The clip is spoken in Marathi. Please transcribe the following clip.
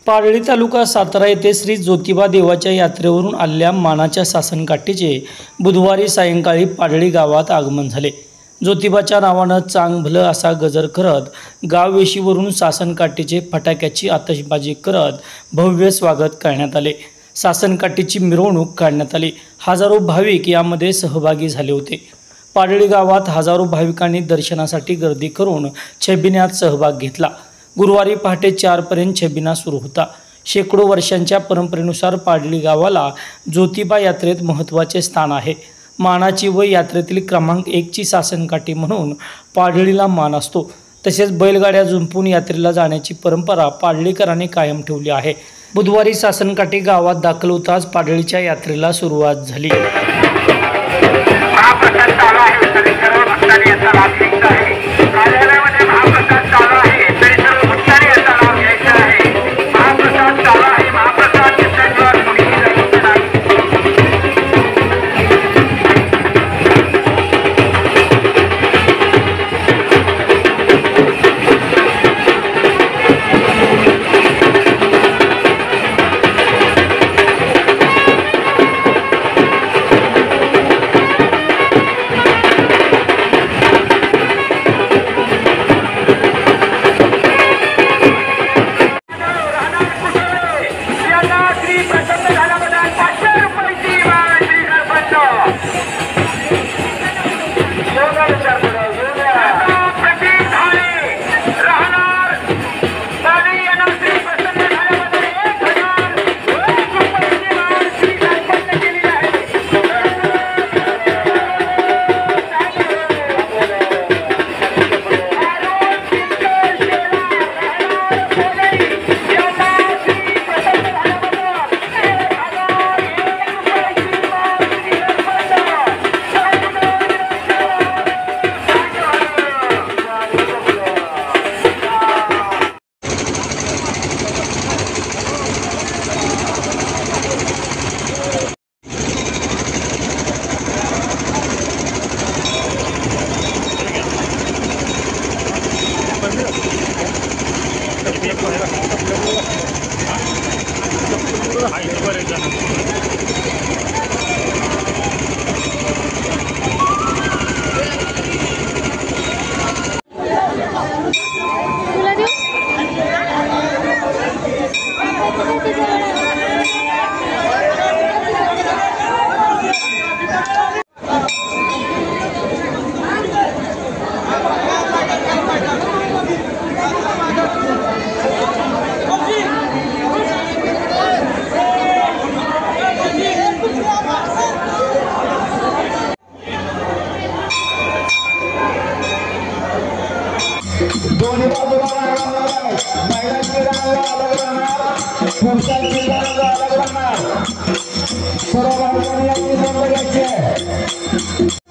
पारडी तालुका सातारा येथे श्री ज्योतिबा देवाच्या यात्रेवरून आलेल्या मानाच्या सासनकाठीचे बुधवारी सायंकाळी पारडी गावात आगमन झाले। ज्योतिबाच्या नावानं चांग भलं असा गजर करत गाववेशीवरून सासनकाठीचे फटाक्याची आतषबाजी करत भव्य स्वागत करण्यात आले। सासनकाठीची मिरवणूक काढण्यात आली। हजारो भाविक यामध्ये सहभागी झाले होते। पारडी गावात हजारो भाविकांनी दर्शनासाठी गर्दी करून छबिन्यात सहभाग घेतला। गुरुवारी पहाटे 4 पर्यंत छबिना सुरू होता। शेकडो वर्षांच्या परंपरेनुसार पारडी गावाला ज्योतिबा यात्रेत महत्त्वाचे स्थान आहे। मानाची व यात्रेतील क्रमांक 1 ची सासनकाठी म्हणून पारडीला मान असतो। तसेच बैलगाड्या जुंपून यात्रेला जाण्याची परंपरा पारडीकरांनी कायम ठेवली आहे। बुधवारी सासनकाठी गावात दाखल होताच पारडीच्या यात्रेला सुरुवात झाली। दोन्ही बाजूला महिलांची रंग अलग राहणार, पुरुषांची रंग अलग राहणार। सर्व बाजूला याची नोंद घ्यायची आहे।